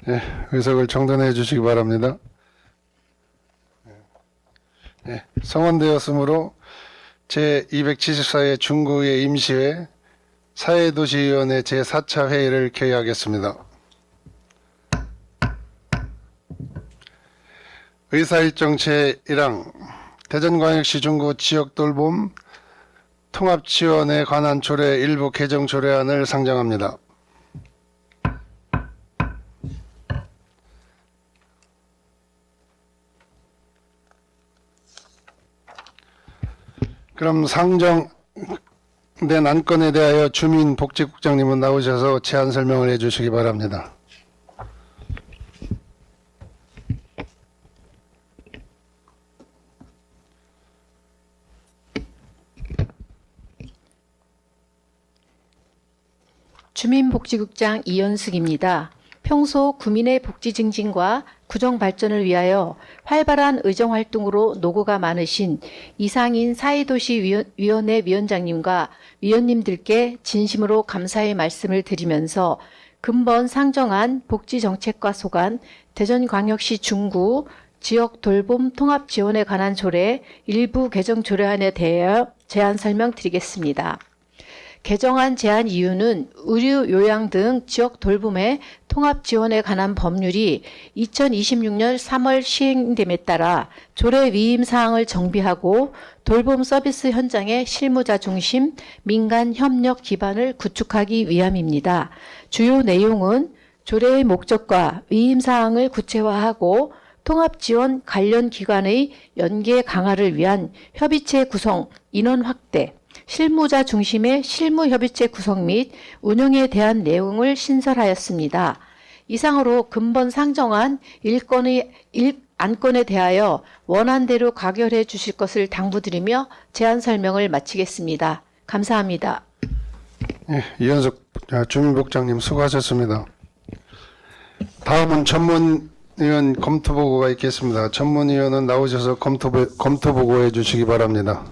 네, 의석을 정돈해 주시기 바랍니다. 네, 성원되었으므로 제274회 중구의 임시회 사회도시위원회 제4차 회의를 개의하겠습니다. 의사일정 제1항 대전광역시 중구 지역돌봄 통합지원에 관한 조례 일부 개정 조례안을 상정합니다. 그럼 상정된 안건에 대하여 주민복지국장님은 나오셔서 제안 설명을 해주시기 바랍니다. 주민복지국장 이연숙입니다. 평소 구민의 복지 증진과 구정 발전을 위하여 활발한 의정활동으로 노고가 많으신 이상인 사회도시위원회 위원장님과 위원님들께 진심으로 감사의 말씀을 드리면서 근본 상정한 복지정책과 소관 대전광역시 중구 지역 돌봄 통합 지원에 관한 조례 일부 개정 조례안에 대하여 제안 설명드리겠습니다. 개정안 제안 이유는 의료 요양 등 지역 돌봄의 통합 지원에 관한 법률이 2026년 3월 시행됨에 따라 조례 위임 사항을 정비하고 돌봄 서비스 현장의 실무자 중심 민간 협력 기반을 구축하기 위함입니다. 주요 내용은 조례의 목적과 위임 사항을 구체화하고 통합 지원 관련 기관의 연계 강화를 위한 협의체 구성, 인원 확대, 실무자 중심의 실무협의체 구성 및 운영에 대한 내용을 신설하였습니다. 이상으로 근본 상정한 안건에 대하여 원안대로 가결해 주실 것을 당부드리며 제안 설명을 마치겠습니다. 감사합니다. 네, 이현숙 주민복장님 수고하셨습니다. 다음은 전문위원 검토보고가 있겠습니다. 전문위원은 나오셔서 검토보고해 주시기 바랍니다.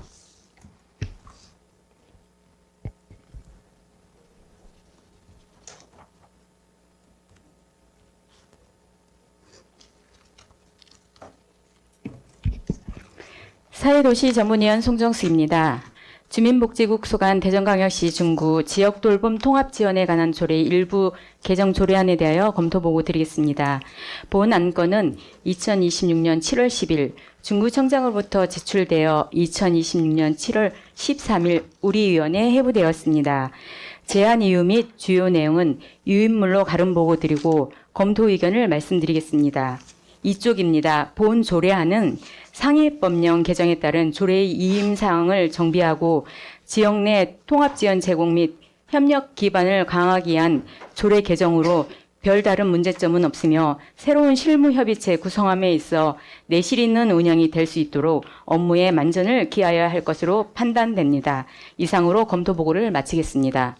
사회도시 전문위원 송정수입니다. 주민복지국 소관 대전광역시 중구 지역돌봄 통합지원에 관한 조례 일부 개정 조례안에 대하여 검토보고 드리겠습니다. 본 안건은 2026년 7월 10일 중구청장으로부터 제출되어 2026년 7월 13일 우리 위원회에 회부되었습니다. 제안 이유 및 주요 내용은 유인물로 가름보고 드리고 검토 의견을 말씀드리겠습니다. 이쪽입니다. 본 조례안은 상위법령 개정에 따른 조례의 이임 사항을 정비하고 지역 내 통합지원 제공 및 협력 기반을 강화하기 위한 조례 개정으로 별다른 문제점은 없으며 새로운 실무협의체 구성함에 있어 내실 있는 운영이 될 수 있도록 업무에 만전을 기하여야 할 것으로 판단됩니다. 이상으로 검토 보고를 마치겠습니다.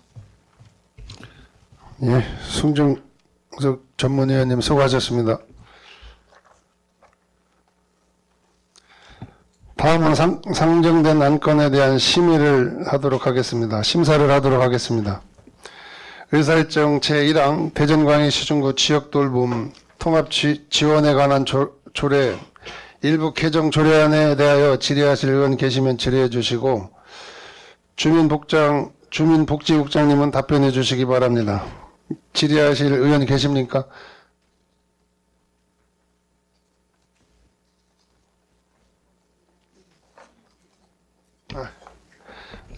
예, 송정석 전문위원님 수고하셨습니다. 다음은 상정된 안건에 대한 심사를 하도록 하겠습니다. 의사일정 제1항 대전광역시 중구 지역돌봄 통합지원에 관한 조례 일부 개정 조례안에 대하여 질의하실 의원 계시면 질의해 주시고 주민복지국장님은 답변해 주시기 바랍니다. 질의하실 의원 계십니까?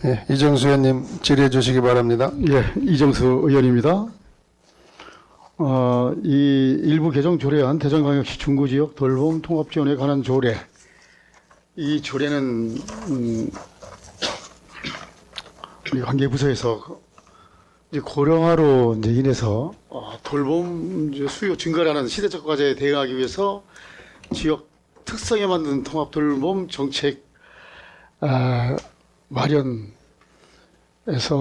예, 이정수 의원님 질의해 주시기 바랍니다. 예, 이정수 의원입니다. 이 일부 개정 조례안 대전광역시 중구지역 돌봄 통합지원에 관한 조례. 이 조례는 우리 관계부서에서 이제 고령화로 이제 인해서 돌봄 수요 증가라는 시대적 과제에 대응하기 위해서 지역 특성에 맞는 통합 돌봄 정책 마련에서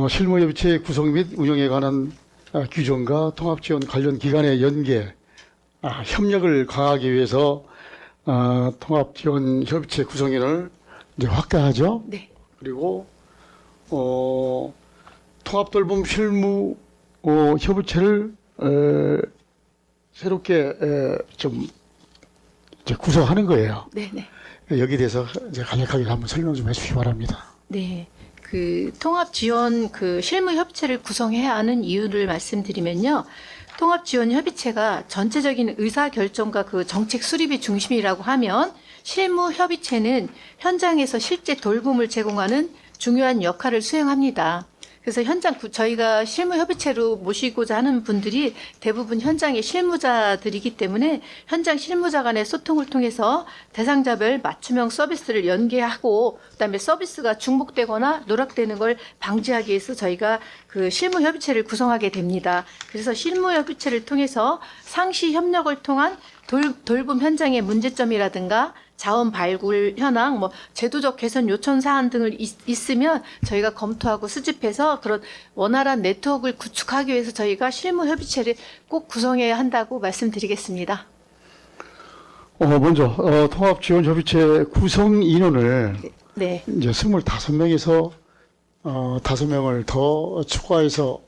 실무협의체 구성 및 운영에 관한 규정과 통합지원 관련 기관의 연계, 협력을 강화하기 위해서 통합지원 협의체 구성인을 이제 확대하죠. 네. 그리고 통합돌봄 실무 협의체를 새롭게 좀 이제 구성하는 거예요. 네네. 여기에 대해서 이제 간략하게 한번 설명 좀 해주시기 바랍니다. 네. 그 통합 지원 그 실무 협의체를 구성해야 하는 이유를 말씀드리면요. 통합 지원 협의체가 전체적인 의사 결정과 그 정책 수립이 중심이라고 하면 실무 협의체는 현장에서 실제 돌봄을 제공하는 중요한 역할을 수행합니다. 그래서 저희가 실무협의체로 모시고자 하는 분들이 대부분 현장의 실무자들이기 때문에 현장 실무자 간의 소통을 통해서 대상자별 맞춤형 서비스를 연계하고 그다음에 서비스가 중복되거나 누락되는 걸 방지하기 위해서 저희가 그 실무협의체를 구성하게 됩니다. 그래서 실무협의체를 통해서 상시 협력을 통한 돌봄 현장의 문제점이라든가 자원 발굴 현황, 제도적 개선 요청 사안 등을 있으면 저희가 검토하고 수집해서 그런 원활한 네트워크를 구축하기 위해서 저희가 실무협의체를 꼭 구성해야 한다고 말씀드리겠습니다. 먼저 통합지원협의체 구성 인원을 네. 이제 25명에서 5명을 더 추가해서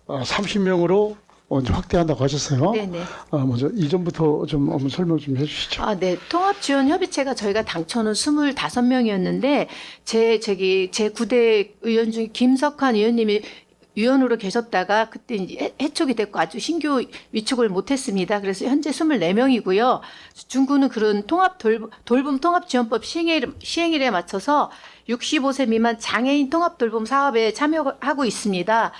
30명으로 확대한다고 하셨어요. 네네. 먼저 이전부터 좀 한번 설명 좀 해주시죠. 네. 통합지원협의체가 저희가 당초는 25명이었는데, 제 9대 의원 중에 김석환 의원님이 위원으로 계셨다가 그때 이제 해촉이 됐고 아주 신규 위촉을 못했습니다. 그래서 현재 24명이고요. 중구는 그런 돌봄 통합지원법 시행일에 맞춰서 65세 미만 장애인 통합 돌봄 사업에 참여하고 있습니다.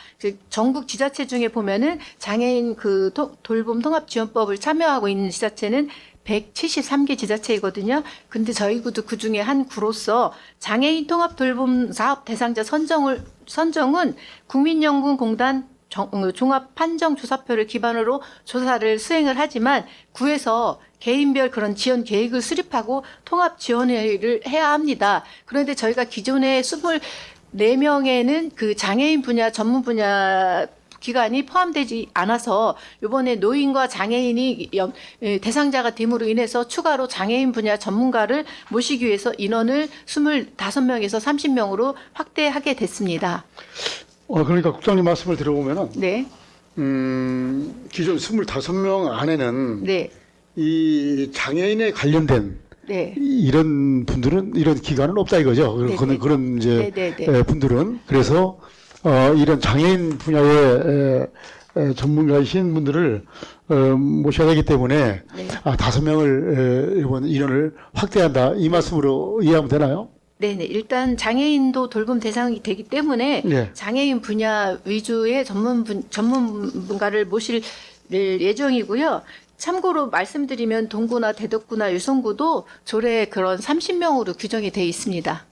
전국 지자체 중에 보면은 장애인 그 돌봄 통합 지원법을 참여하고 있는 지자체는 173개 지자체이거든요. 근데 저희 구도 그 중에 한 구로서 장애인 통합 돌봄 사업 대상자 선정은 국민연금공단 종합 판정 조사표를 기반으로 조사를 수행을 하지만 구에서 개인별 그런 지원 계획을 수립하고 통합 지원회의를 해야 합니다. 그런데 저희가 기존에 24명에는 그 장애인 분야 전문 분야 기관이 포함되지 않아서 이번에 노인과 장애인이 대상자가 됨으로 인해서 추가로 장애인 분야 전문가를 모시기 위해서 인원을 25명에서 30명으로 확대하게 됐습니다. 그러니까 국장님 말씀을 들어보면은 네. 기존 25명 안에는 네. 이 장애인에 관련된 네. 이런 분들은 이런 기관은 없다 이거죠. 네네. 그런 이제 네네네. 분들은 그래서 이런 장애인 분야의 전문가이신 분들을 모셔야 되기 때문에 네. 5명을 이번 인원을 확대한다 이 말씀으로 이해하면 되나요? 네네. 일단 장애인도 돌봄 대상이 되기 때문에 네. 장애인 분야 위주의 전문가를 모실 예정이고요. 참고로 말씀드리면 동구나 대덕구나 유성구도 조례에 그런 30명으로 규정이 되어 있습니다.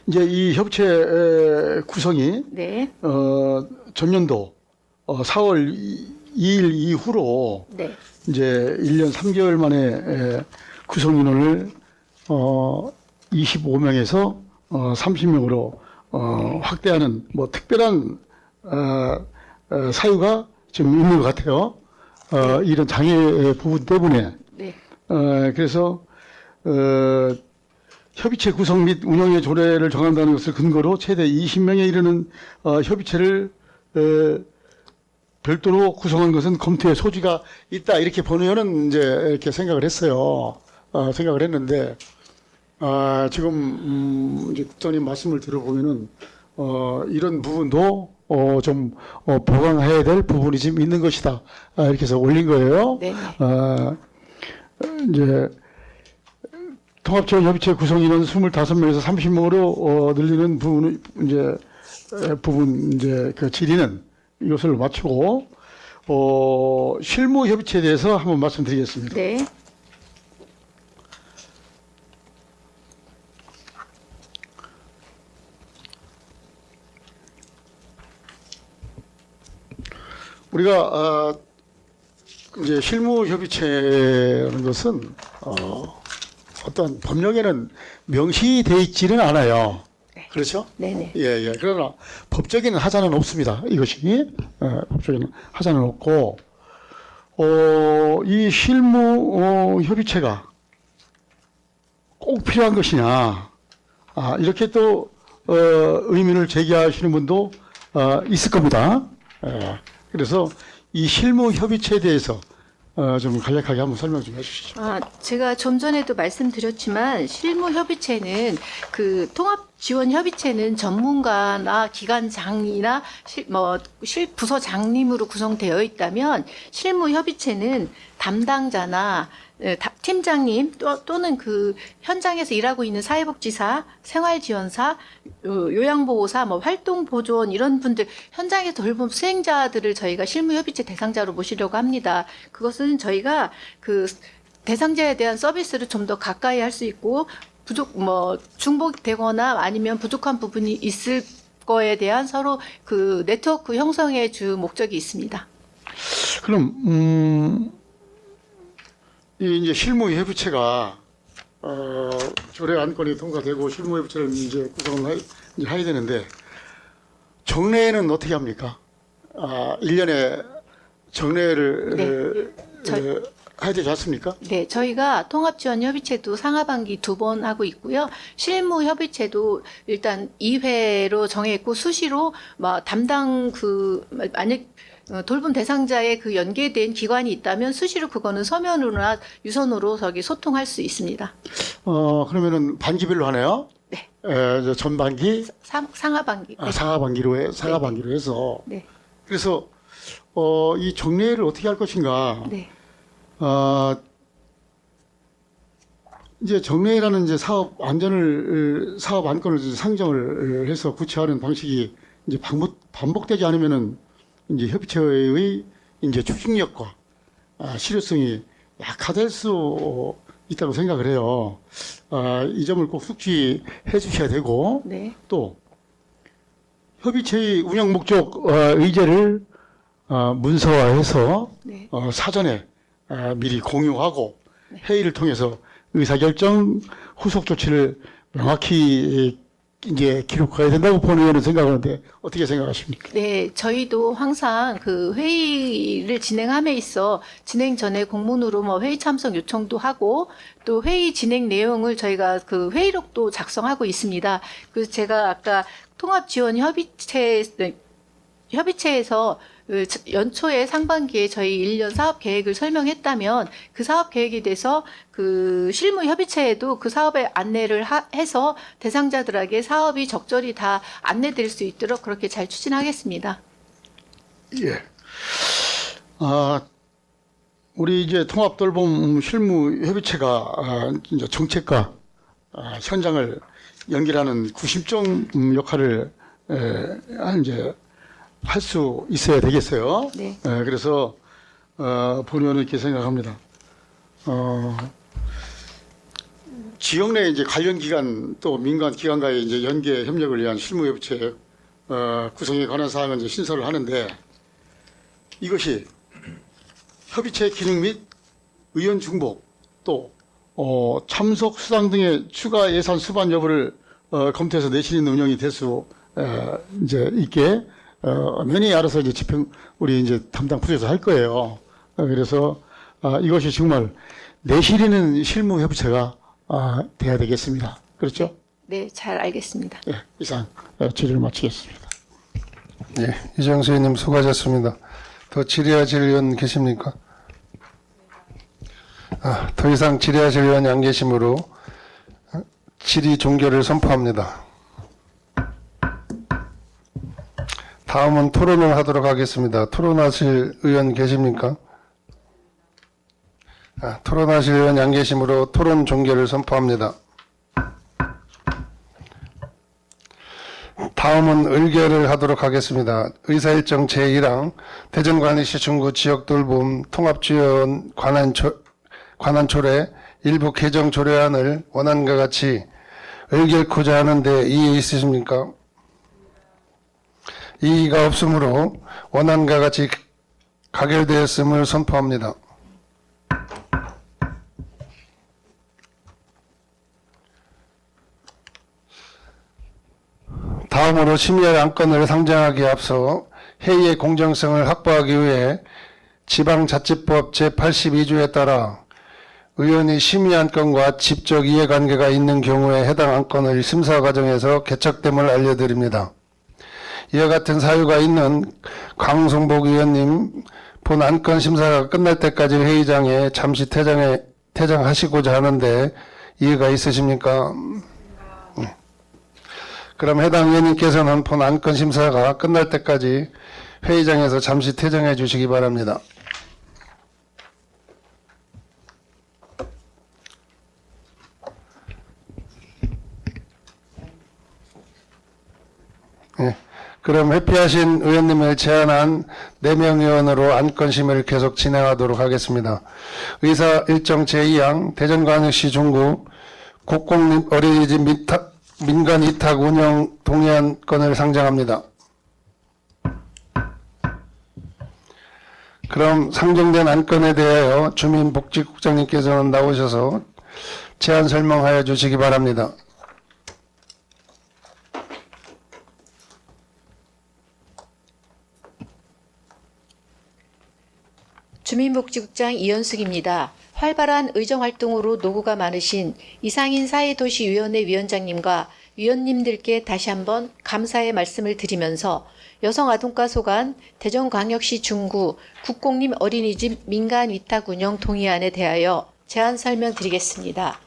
이제 이 협체 구성이 네. 전년도 4월 2일 이후로 네. 이제 1년 3개월 만에 구성 인원을 25명에서 30명으로 확대하는 뭐 특별한 사유가 좀 있는 것 같아요. 이런 장애 부분 때문에. 네. 그래서 협의체 구성 및 운영의 조례를 정한다는 것을 근거로 최대 20명에 이르는 협의체를 별도로 구성한 것은 검토의 소지가 있다. 이렇게 본의원은 이제 이렇게 생각을 했어요. 생각을 했는데, 지금, 이제 국장님 말씀을 들어보면은, 이런 부분도, 좀, 보강해야 될 부분이 지금 있는 것이다. 이렇게 해서 올린 거예요. 네. 이제, 통합지원 협의체 구성인원 25명에서 30명으로, 늘리는 부분, 이제, 그 질의는 이것을 마치고, 실무 협의체에 대해서 한번 말씀드리겠습니다. 네. 우리가 이제 실무 협의체라는 것은 어떤 법령에는 명시되어 있지는 않아요. 네. 그렇죠? 네네. 예. 그러나 법적인 하자는 없습니다. 이것이 법적인 하자는 없고 이 실무 협의체가 꼭 필요한 것이냐 이렇게 또 의문을 제기하시는 분도 있을 겁니다. 그래서 이 실무 협의체에 대해서 좀 간략하게 한번 설명 좀 해주시죠. 제가 좀 전에도 말씀드렸지만 실무협의체는 그 통합지원협의체는 전문가나 기관장이나 부서장님으로 구성되어 있다면 실무협의체는 담당자나 팀장님 또는 그 현장에서 일하고 있는 사회복지사, 생활지원사, 요양보호사, 활동보조원 이런 분들 현장에서 돌봄 수행자들을 저희가 실무협의체 대상자로 모시려고 합니다. 그것은 저희가 그 대상자에 대한 서비스를 좀 더 가까이 할 수 있고 중복되거나 아니면 부족한 부분이 있을 거에 대한 서로 그 네트워크 형성의 주 목적이 있습니다. 그럼 이 이제 실무협의체가 조례 안건이 통과되고 실무협의체를 이제 구성을 해야 되는데 정례는 어떻게 합니까? 1년에 정례를 해야 되지 않습니까? 네, 저희가 통합지원협의체도 상하반기 2번 하고 있고요. 실무협의체도 일단 2회로 정했고 수시로 담당 만약 돌봄 대상자의 그 연계된 기관이 있다면 수시로 그거는 서면으로나 유선으로 소통할 수 있습니다. 그러면은 반기별로 하네요. 네. 전반기, 상하반기. 네. 상하반기로 해서. 네. 그래서 이 정례를 어떻게 할 것인가? 네. 이제 정례라는 이제 사업 안건을 이제 상정을 해서 구체화하는 방식이 이제 반복되지 않으면은 이제 협의체의 이제 추진력과 실효성이 약화될 수 있다고 생각을 해요. 이 점을 꼭 숙지해 주셔야 되고, 네. 또 협의체의 운영 목적 의제를 문서화해서 네. 사전에 미리 공유하고 회의를 통해서 의사결정 후속 조치를 명확히 이제 기록해야 된다고 본의원은 생각하는데 어떻게 생각하십니까? 네, 저희도 항상 그 회의를 진행함에 있어 진행 전에 공문으로 회의 참석 요청도 하고 또 회의 진행 내용을 저희가 그 회의록도 작성하고 있습니다. 그래서 제가 아까 통합지원협의체에서 연초에 상반기에 저희 1년 사업 계획을 설명했다면 그 사업 계획에 대해서 그 실무협의체에도 그 사업에 안내를 해서 대상자들에게 사업이 적절히 다 안내될 수 있도록 그렇게 잘 추진하겠습니다. 예. 우리 이제 통합돌봄 실무협의체가 이제 정책과 현장을 연결하는 구심점 역할을 이제 할 수 있어야 되겠어요. 네. 그래서 본의원은 이렇게 생각합니다. 지역 내 이제 관련 기관 또 민간 기관과의 이제 연계 협력을 위한 실무협의체 구성에 관한 사항은 이제 신설을 하는데 이것이 협의체 기능 및 의원 중복 또 참석 수당 등의 추가 예산 수반 여부를 검토해서 내실 있는 운영이 될 수 이제 있게 면이 알아서 이제 우리 이제 담당 부서에서 할 거예요. 그래서 이것이 정말 내실 있는 실무협의체가 돼야 되겠습니다. 그렇죠? 네, 잘 알겠습니다. 네, 이상 질의를 마치겠습니다. 예, 이정수 의원님 수고하셨습니다. 더 질의하실 의원 계십니까? 더 이상 질의하실 의원이 안 계시므로 질의 종결을 선포합니다. 다음은 토론을 하도록 하겠습니다. 토론하실 의원 계십니까? 토론하실 의원이 안 계시므로 토론 종결을 선포합니다. 다음은 의결을 하도록 하겠습니다. 의사일정 제1항 대전광역시 중구 지역돌봄 통합지원 관한 조례 일부 개정 조례안을 원안과 같이 의결코자 하는데 이의 있으십니까? 이의가 없으므로 원안과 같이 가결되었음을 선포합니다. 다음으로 심의할 안건을 상정하기에 앞서 회의의 공정성을 확보하기 위해 지방자치법 제82조에 따라 의원이 심의 안건과 직접 이해관계가 있는 경우에 해당 안건을 심사 과정에서 개척됨을 알려드립니다. 이와 같은 사유가 있는 강성복 의원님, 본 안건 심사가 끝날 때까지 회의장에 잠시 퇴장하시고자 하는데 이해가 있으십니까? 네. 그럼 해당 의원님께서는 본 안건 심사가 끝날 때까지 회의장에서 잠시 퇴장해 주시기 바랍니다. 네. 그럼 회피하신 의원님을 제안한 4명 의원으로 안건심을 계속 진행하도록 하겠습니다. 의사 일정 제2항 대전광역시 중구 국공립 어린이집 민간 위탁 운영 동의안 건을 상정합니다. 그럼 상정된 안건에 대하여 주민복지국장님께서는 나오셔서 제안 설명하여 주시기 바랍니다. 주민복지국장 이현숙입니다. 활발한 의정활동으로 노고가 많으신 이상인 사회도시위원회 위원장님과 위원님들께 다시 한번 감사의 말씀을 드리면서 여성아동과 소관 대전광역시 중구 국공립 어린이집 민간 위탁 운영 동의안에 대하여 제안 설명드리겠습니다.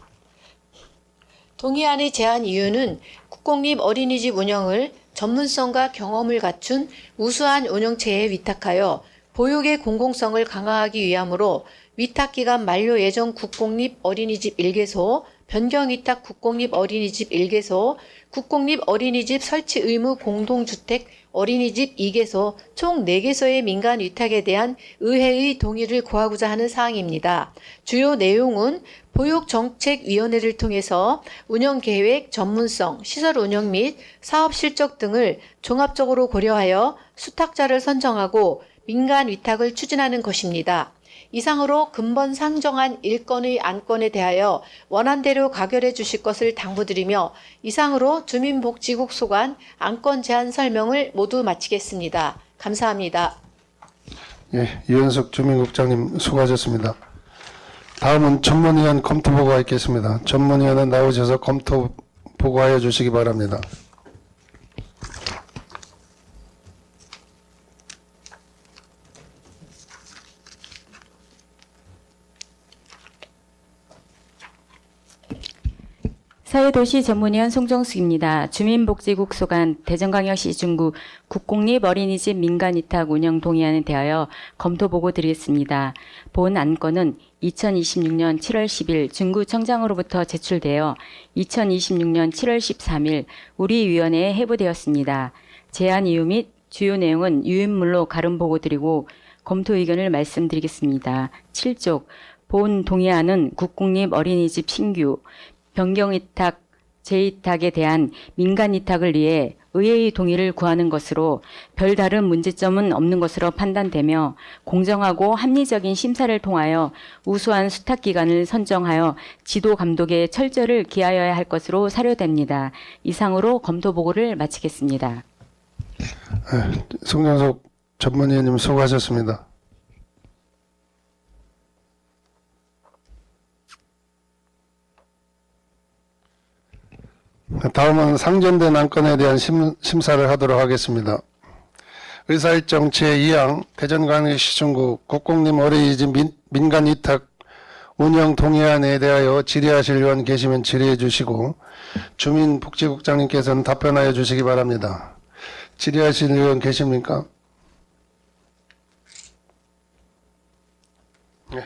동의안의 제안 이유는 국공립 어린이집 운영을 전문성과 경험을 갖춘 우수한 운영체에 위탁하여 보육의 공공성을 강화하기 위함으로 위탁기간 만료 예정 국공립 어린이집 1개소, 변경위탁 국공립 어린이집 1개소, 국공립 어린이집 설치 의무 공동주택 어린이집 2개소, 총 4개소의 민간 위탁에 대한 의회의 동의를 구하고자 하는 사항입니다. 주요 내용은 보육정책위원회를 통해서 운영계획, 전문성, 시설 운영 및 사업 실적 등을 종합적으로 고려하여 수탁자를 선정하고 민간 위탁을 추진하는 것입니다. 이상으로 근본 상정한 1건의 안건에 대하여 원안대로 가결해 주실 것을 당부드리며 이상으로 주민복지국 소관 안건 제안 설명을 모두 마치겠습니다. 감사합니다. 예, 이현숙 주민국장님 수고하셨습니다. 다음은 전문위원 검토보고가 있겠습니다. 전문위원은 나오셔서 검토 보고하여 주시기 바랍니다. 사회도시 전문위원 송정숙입니다. 주민복지국 소관 대전광역시 중구 국공립 어린이집 민간위탁 운영 동의안에 대하여 검토보고 드리겠습니다. 본 안건은 2026년 7월 10일 중구청장으로부터 제출되어 2026년 7월 13일 우리 위원회에 회부되었습니다. 제안 이유 및 주요 내용은 유인물로 가름 보고 드리고 검토 의견을 말씀드리겠습니다. 7쪽 본 동의안은 국공립 어린이집 신규 변경위탁, 재위탁에 대한 민간위탁을 위해 의회의 동의를 구하는 것으로 별다른 문제점은 없는 것으로 판단되며 공정하고 합리적인 심사를 통하여 우수한 수탁기관을 선정하여 지도 감독에 철저를 기하여야 할 것으로 사료됩니다. 이상으로 검토보고를 마치겠습니다. 송정숙 전문위원님 수고하셨습니다. 다음은 상정된 안건에 대한 심사를 하도록 하겠습니다. 의사일정 제2항 대전광역시 중구 국공립 어린이집 민간위탁 운영 동의안에 대하여 질의하실 의원 계시면 질의해 주시고 주민복지국장님께서는 답변하여 주시기 바랍니다. 질의하실 의원 계십니까? 네.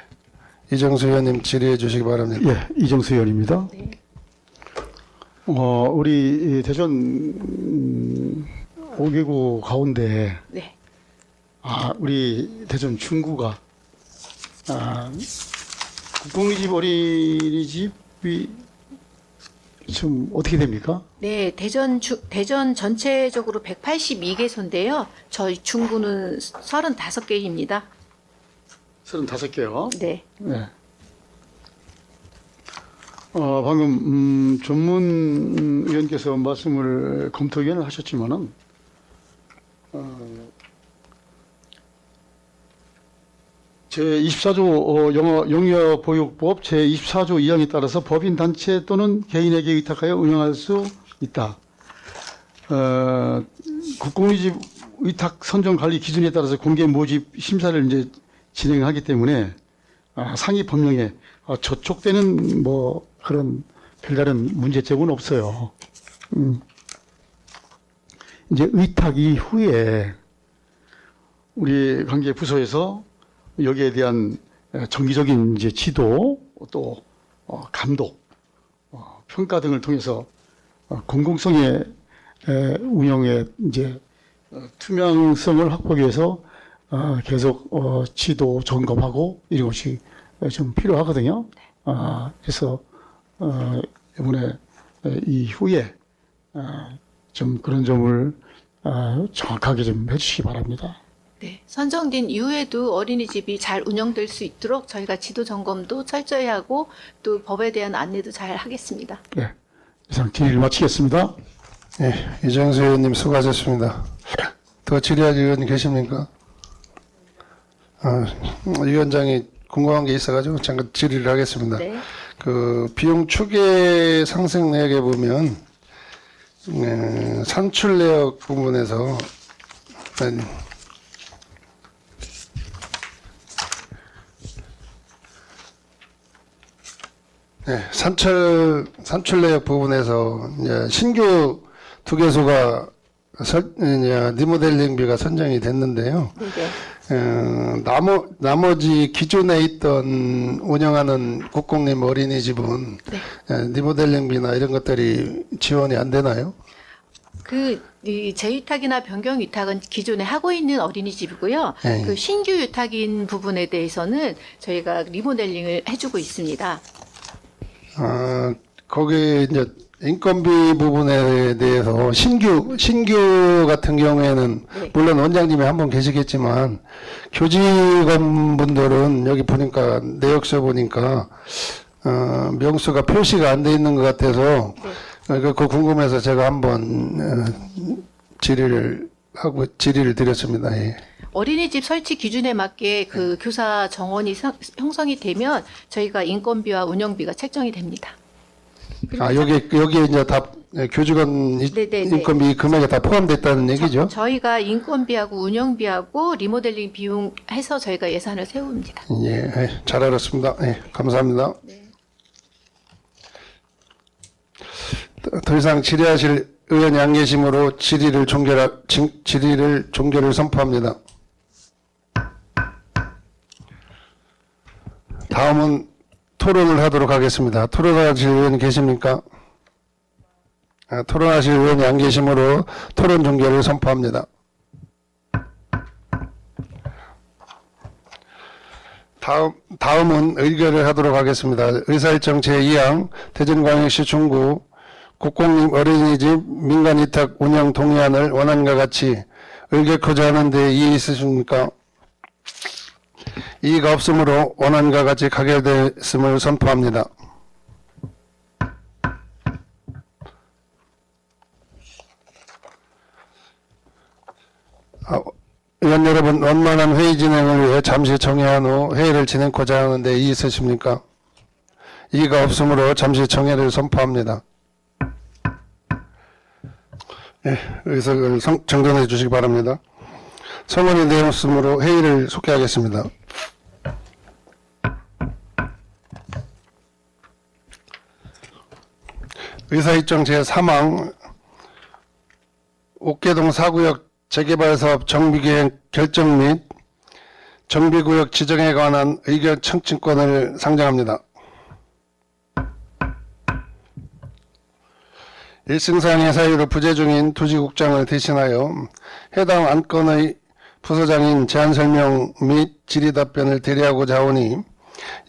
이정수 의원님 질의해 주시기 바랍니다. 예, 이정수 의원입니다. 네. 우리 대전 5개구 가운데 네. 우리 대전 중구가 국공립 어린이집이 좀 어떻게 됩니까? 네, 대전 전체적으로 182개소인데요. 저희 중구는 35개입니다. 35개요. 네. 네. 방금 전문 의원께서 말씀을 검토 의견을 하셨지만은 제24조 영유아보육법 제24조 2항에 따라서 법인 단체 또는 개인에게 위탁하여 운영할 수 있다. 국공립 위탁 선정 관리 기준에 따라서 공개 모집 심사를 이제 진행하기 때문에 상위 법령에 저촉되는 뭐 그런 별다른 문제점은 없어요. 이제 의탁 이후에 우리 관계 부서에서 여기에 대한 정기적인 이제 지도 또 감독, 평가 등을 통해서 공공성의 운영에 이제 투명성을 확보하기 위해서 계속 지도 점검하고 이런 것이 좀 필요하거든요. 그래서 이번에 이후에 좀 그런 점을 정확하게 좀 해주시기 바랍니다. 네, 선정된 이후에도 어린이집이 잘 운영될 수 있도록 저희가 지도 점검도 철저히 하고 또 법에 대한 안내도 잘 하겠습니다. 네, 이상 질의를 마치겠습니다. 예, 이정수 의원님 수고하셨습니다. 더 질의할 의원 계십니까? 위원장이 궁금한 게 있어가지고 잠깐 질의를 하겠습니다. 네. 그 비용 추계 상승 내역에 보면 산출 내역 부분에서 산출 내역 부분에서 이제 신규 투개소가 리모델링비가 선정이 됐는데요. 네. 나머지 기존에 있던 운영하는 국공립 어린이집은 리모델링비나 이런 것들이 지원이 안 되나요? 이 재위탁이나 변경 위탁은 기존에 하고 있는 어린이집이고요. 네. 그 신규 위탁인 부분에 대해서는 저희가 리모델링을 해주고 있습니다. 거기 이제 인건비 부분에 대해서 신규 같은 경우에는 네. 물론 원장님이 한 분 계시겠지만 교직원분들은 여기 보니까 내역서 보니까 명수가 표시가 안 돼 있는 것 같아서 그거 궁금해서 제가 한번 질의를 드렸습니다. 예. 어린이집 설치 기준에 맞게 그 교사 정원이 형성이 되면 저희가 인건비와 운영비가 책정이 됩니다. 여기에 이제 다 교직원 네네네. 인건비 금액에 다 포함됐다는 얘기죠? 저희가 인건비하고 운영비하고 리모델링 비용 해서 저희가 예산을 세웁니다. 예, 잘 알았습니다. 예, 감사합니다. 네. 더 이상 질의하실 의원이 안 계시므로 질의를 종결을 선포합니다. 다음은 토론을 하도록 하겠습니다. 토론하실 의원이 계십니까? 토론하실 의원이 안 계시므로 토론 종결을 선포합니다. 다음은 의결을 하도록 하겠습니다. 의사일정 제2항 대전광역시 중구 국공립 어린이집 민간위탁 운영 동의안을 원안과 같이 의결코자 하는데 이의 있으십니까? 이의가 없으므로 원안과 같이 가결됐음을 선포합니다. 의원 여러분, 원만한 회의 진행을 위해 잠시 정회한 후 회의를 진행코자 하는데 이의 있으십니까? 이의가 없으므로 잠시 정회를 선포합니다. 의석을 정돈해 주시기 바랍니다. 성원이 되었으므로 회의를 속개하겠습니다. 의사일정 제3항 옥계동 4구역 재개발사업 정비계획 결정 및 정비구역 지정에 관한 의견 청취권을 상정합니다. 일승상의 사유로 부재 중인 도지국장을 대신하여 해당 안건의 부서장인 제안 설명 및 질의 답변을 대리하고자 하오니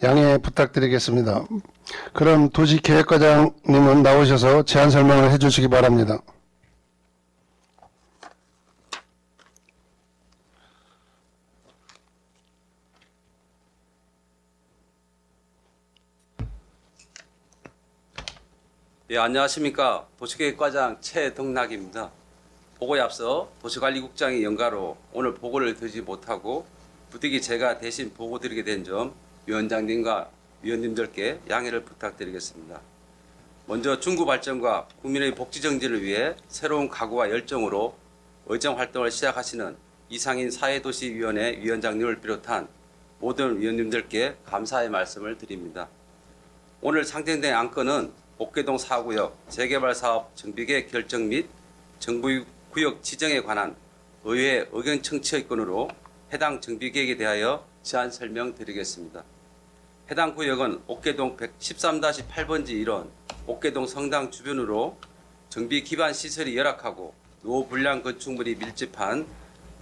양해 부탁드리겠습니다. 그럼 도시계획과장님은 나오셔서 제안 설명을 해주시기 바랍니다. 예, 안녕하십니까. 도시계획과장 최덕락입니다. 보고에 앞서 도시관리국장의 연가로 오늘 보고를 드리지 못하고 부득이 제가 대신 보고 드리게 된 점 위원장님과 위원님들께 양해를 부탁드리겠습니다. 먼저 중구 발전과 국민의 복지 정진을 위해 새로운 각오와 열정으로 의정 활동을 시작하시는 이상인 사회도시위원회 위원장님을 비롯한 모든 위원님들께 감사의 말씀을 드립니다. 오늘 상정된 안건은 옥계동 4구역 재개발 사업 정비계획 결정 및 정비구역 지정에 관한 의회 의견 청취의 건으로 해당 정비계획에 대하여 제안 설명드리겠습니다. 해당 구역은 옥계동 113-8번지 일원 옥계동 성당 주변으로 정비 기반 시설이 열악하고 노후 불량 건축물이 밀집한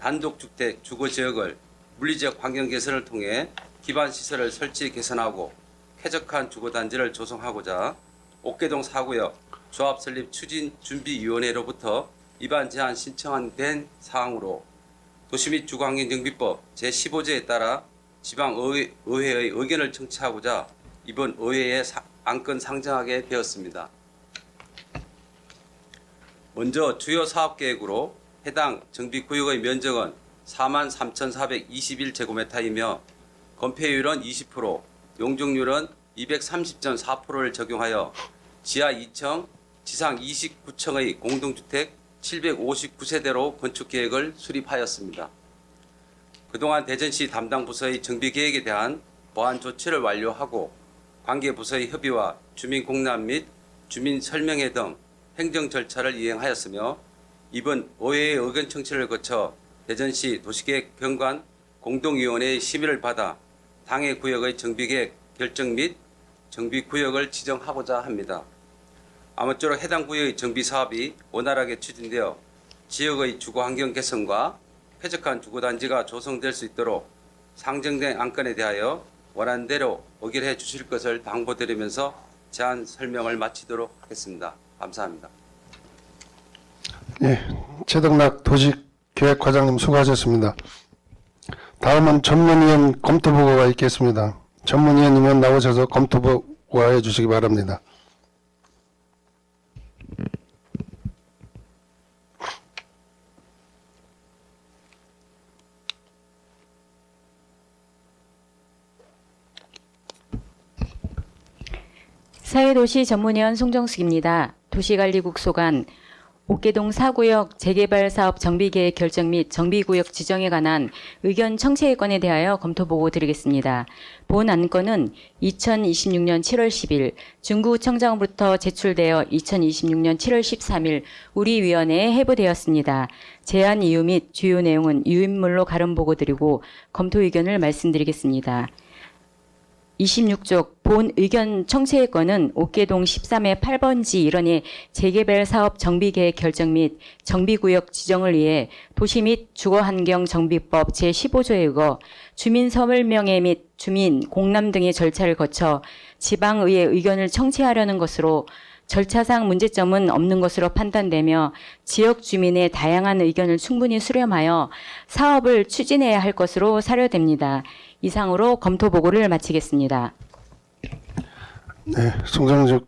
단독주택 주거지역을 물리적 환경 개선을 통해 기반 시설을 설치 개선하고 쾌적한 주거단지를 조성하고자 옥계동 4구역 조합 설립 추진 준비위원회로부터 입안 제안 신청한 사항으로 도시 및 주거환경정비법 제15조에 따라 지방의회의 의견을 청취하고자 이번 의회에 안건 상정하게 되었습니다. 먼저 주요 사업계획으로 해당 정비구역의 면적은 43,421제곱미터이며 건폐율은 20%, 용적률은 230.4%를 적용하여 지하 2층, 지상 29층의 공동주택 759세대로 건축계획을 수립하였습니다. 그동안 대전시 담당 부서의 정비계획에 대한 보완 조치를 완료하고 관계 부서의 협의와 주민 공람 및 주민 설명회 등 행정 절차를 이행하였으며 이번 의회의 의견 청취를 거쳐 대전시 도시계획 변관 공동위원회의 심의를 받아 당해 구역의 정비계획 결정 및 정비구역을 지정하고자 합니다. 아무쪼록 해당 구역의 정비사업이 원활하게 추진되어 지역의 주거환경 개선과 쾌적한 주거단지가 조성될 수 있도록 상정된 안건에 대하여 원안대로 의결해 주실 것을 당부드리면서 제안 설명을 마치도록 하겠습니다. 감사합니다. 예, 최덕락 도시계획과장님 수고하셨습니다. 다음은 전문위원 검토보고가 있겠습니다. 전문위원님은 나오셔서 검토보고해 주시기 바랍니다. 사회도시 전문위원 송정숙입니다. 도시관리국 소관 옥계동 4구역 재개발 사업 정비계획 결정 및 정비구역 지정에 관한 의견 청취의 건에 대하여 검토보고 드리겠습니다. 본 안건은 2026년 7월 10일 중구청장으로부터 제출되어 2026년 7월 13일 우리 위원회에 회부되었습니다. 제안 이유 및 주요 내용은 유인물로 가름보고 드리고 검토 의견을 말씀드리겠습니다. 26쪽 본 의견 청취의 건은 옥계동 13의 8번지 일원의 재개발 사업 정비계획 결정 및 정비구역 지정을 위해 도시 및 주거환경정비법 제15조에 의거 주민 서명회 및 주민 공람 등의 절차를 거쳐 지방의회 의견을 청취하려는 것으로 절차상 문제점은 없는 것으로 판단되며 지역 주민의 다양한 의견을 충분히 수렴하여 사업을 추진해야 할 것으로 사료됩니다. 이상으로 검토 보고를 마치겠습니다. 네, 송정숙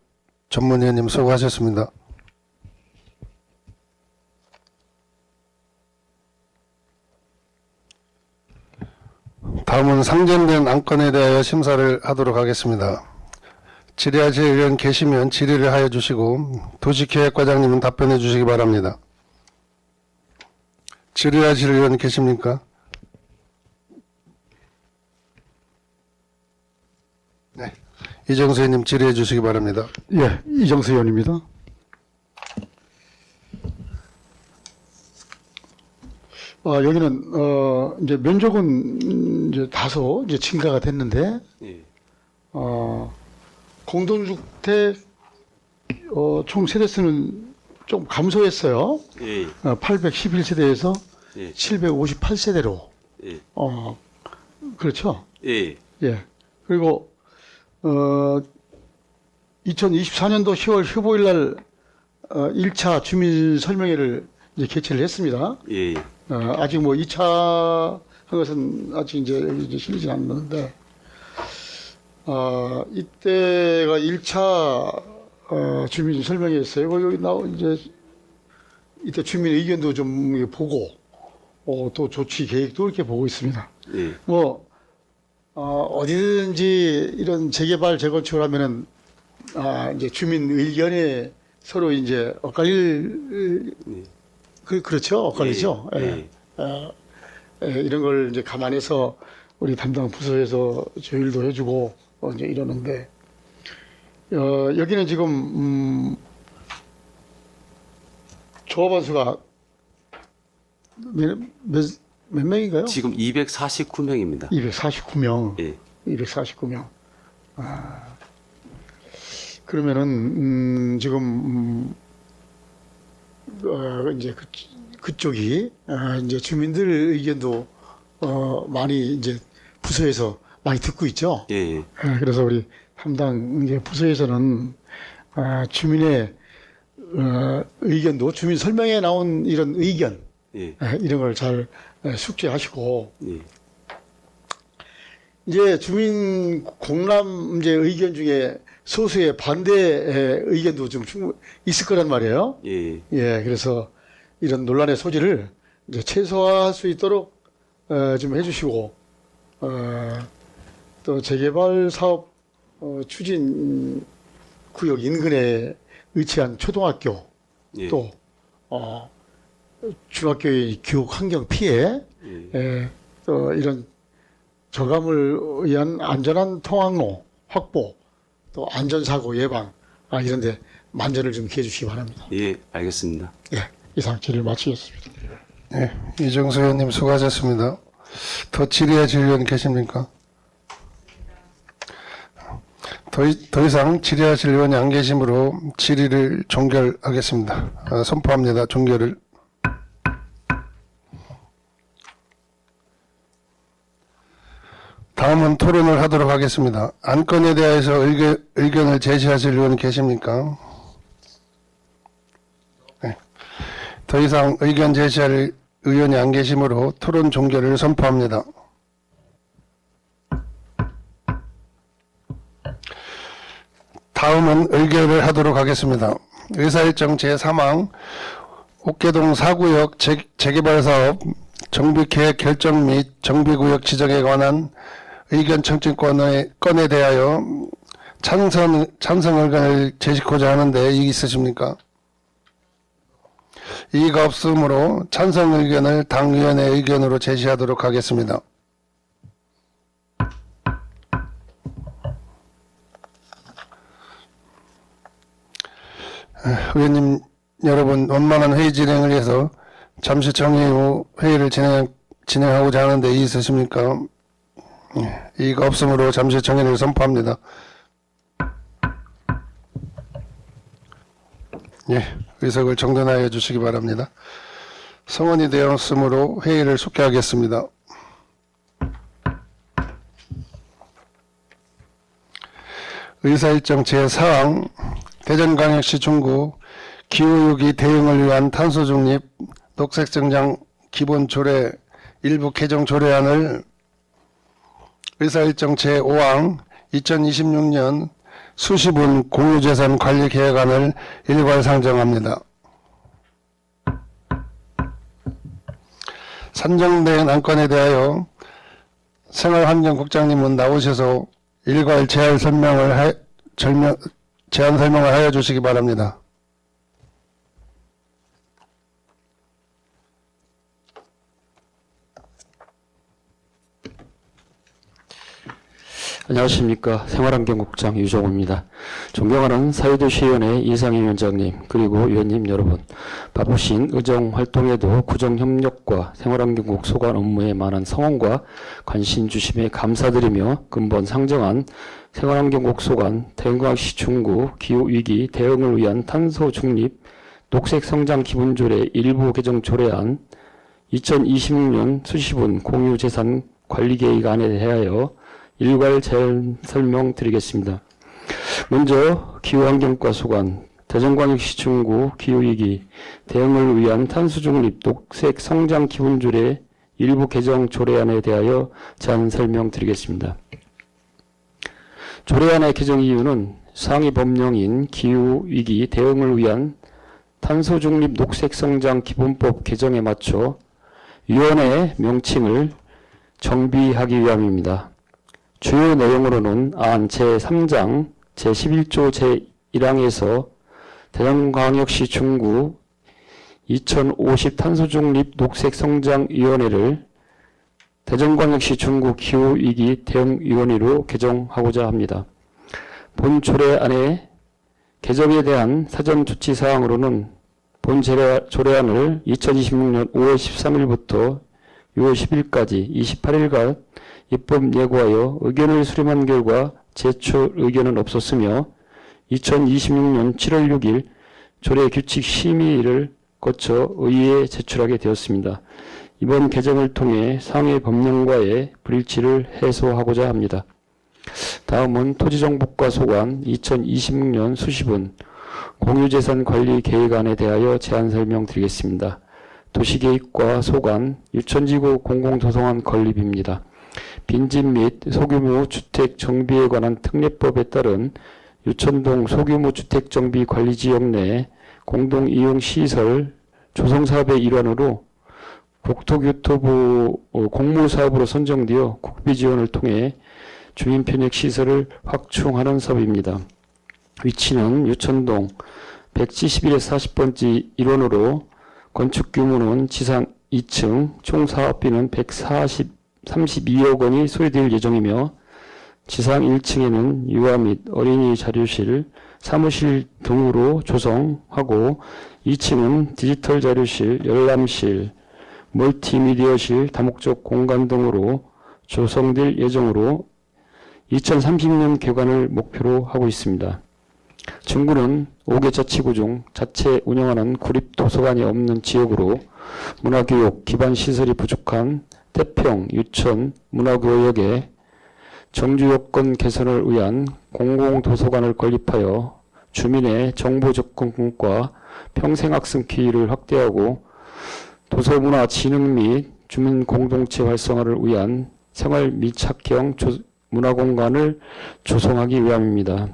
전문위원님 수고하셨습니다. 다음은 상정된 안건에 대하여 심사를 하도록 하겠습니다. 질의하실 의견 계시면 질의를 하여 주시고 도시계획과장님은 답변해 주시기 바랍니다. 질의하실 의견 계십니까? 네, 이정수 의원님 질의해 주시기 바랍니다. 예, 이정수 의원입니다. 여기는 이제 면적은 이제 다소 이제 증가가 됐는데 예. 공동주택 총 세대수는 좀 감소했어요. 예. 811세대에서 예. 758세대로. 예. 그렇죠. 예. 예. 그리고 2024년도 10월 15일 날 1차 주민 설명회를 이제 개최를 했습니다. 예. 아직 뭐 2차 한 것은 아직 이제 실리지 않는데, 이때가 1차 주민 설명회였어요. 여기 이제 이때 주민 의견도 좀 보고, 또 조치 계획도 이렇게 보고 있습니다. 예. 뭐 어디든지 이런 재개발 재건축을 하면은 이제 주민 의견에 서로 이제 엇갈릴 그렇죠, 엇갈리죠. 예. 이런 걸 이제 감안해서 우리 담당 부서에서 조율도 해주고 이제 이러는데 여기는 지금 조합원 수가 몇 명인가요? 지금 249명입니다. 249명. 예. 249명. 그러면은 지금 이제 그쪽이 이제 주민들 의견도 많이 이제 부서에서 많이 듣고 있죠. 예, 예. 그래서 우리 담당 이제 부서에서는 주민의 의견도 주민 설명에 나온 이런 의견 예. 이런 걸 잘 숙지하시고 예. 이제 주민 공람 이제 의견 중에 소수의 반대 의견도 좀 있을 거란 말이에요. 예. 예, 그래서 이런 논란의 소지를 이제 최소화할 수 있도록 좀 해주시고 또 재개발 사업 추진 구역 인근에 위치한 초등학교 예. 또 중학교의 교육 환경 피해 예. 또 이런 저감을 위한 안전한 통학로 확보 또 안전사고 예방 이런데 만전을 좀 기해 주시기 바랍니다. 예, 알겠습니다. 예, 이상 질의를 마치겠습니다. 네, 이정수 의원님 수고하셨습니다. 더 질의하실 의원 계십니까? 더 이상 질의하실 의원이 안 계시므로 질의를 종결하겠습니다. 선포합니다. 종결을. 다음은 토론을 하도록 하겠습니다. 안건에 대해서 의견을 제시하실 의원이 계십니까? 네. 더 이상 의견 제시할 의원이 안 계시므로 토론 종결을 선포합니다. 다음은 의결을 하도록 하겠습니다. 의사일정 제3항 옥계동 4구역 재개발 사업 정비계획 결정 및 정비구역 지정에 관한 의견 청취권에 대하여 찬성 의견을 제시코자 하는데 이의 있으십니까? 이의가 없으므로 찬성 의견을 당위원회 의견으로 제시하도록 하겠습니다. 의원님 여러분, 원만한 회의 진행을 위해서 잠시 정의 후 회의를 진행하고자 하는데 이의 있으십니까? 이의가 없으므로 잠시 정의를 선포합니다. 예, 의석을 정돈하여 주시기 바랍니다. 성원이 되었으므로 회의를 속개하겠습니다. 의사일정 제4항 대전광역시 중구 기후위기 대응을 위한 탄소중립 녹색성장 기본조례 일부 개정 조례안을 의사일정 제5항 2026년 수시분 공유재산 관리 계획안을 일괄 상정합니다. 산정된 안건에 대하여 생활환경국장님은 나오셔서 일괄 제안 설명을 하여 주시기 바랍니다. 안녕하십니까. 생활환경국장 유정호입니다. 존경하는 사회도시위원회 이상희 위원장님 그리고 위원님 여러분, 바쁘신 의정 활동에도 구정협력과 생활환경국 소관 업무에 많은 성원과 관심 주심에 감사드리며 근본 상정한 생활환경국 소관 대전광역시 중구 기후위기 대응을 위한 탄소중립 녹색성장 기본조례 일부 개정 조례안 2026년 수시분 공유재산 관리계획안에 대하여 일괄 제안 설명드리겠습니다. 먼저 기후환경과 소관 대전광역시 중구 기후위기 대응을 위한 탄소중립 녹색성장 기본조례 일부 개정 조례안에 대하여 제안 설명드리겠습니다. 조례안의 개정 이유는 상위 법령인 기후위기 대응을 위한 탄소중립 녹색성장 기본법 개정에 맞춰 위원회의 명칭을 정비하기 위함입니다. 주요 내용으로는 안 제3장 제11조 제1항에서 대전광역시 중구 2050 탄소중립 녹색성장위원회를 대전광역시 중구 기후위기 대응위원회로 개정하고자 합니다. 본 조례안의 개정에 대한 사전 조치 사항으로는 본 조례안을 2026년 5월 13일부터 6월 10일까지 28일간 입법 예고하여 의견을 수렴한 결과 제출 의견은 없었으며 2026년 7월 6일 조례 규칙 심의를 거쳐 의회에 제출하게 되었습니다. 이번 개정을 통해 상해 법령과의 불일치를 해소하고자 합니다. 다음은 토지정복과 소관 2026년 수시분 공유재산 관리 계획안에 대하여 제안 설명드리겠습니다. 도시계획과 소관, 유천지구 공공도서관 건립입니다. 빈집 및 소규모 주택 정비에 관한 특례법에 따른 유천동 소규모 주택 정비 관리 지역 내 공동 이용 시설 조성 사업의 일환으로 국토교토부 공모사업으로 선정되어 국비 지원을 통해 주민 편익 시설을 확충하는 사업입니다. 위치는 유천동 171에서 40번지 일원으로 건축 규모는 지상 2층, 총 사업비는 132억 원이 소요될 예정이며 지상 1층에는 유아 및 어린이 자료실, 사무실 등으로 조성하고 2층은 디지털 자료실, 열람실, 멀티미디어실, 다목적 공간 등으로 조성될 예정으로 2030년 개관을 목표로 하고 있습니다. 중구는 5개 자치구 중 자체 운영하는 구립도서관이 없는 지역으로 문화교육 기반 시설이 부족한 태평, 유천, 문화구역에 정주 여건 개선을 위한 공공도서관을 건립하여 주민의 정보 접근과 평생학습 기회를 확대하고 도서문화 진흥 및 주민 공동체 활성화를 위한 생활 밀착형 문화공간을 조성하기 위함입니다.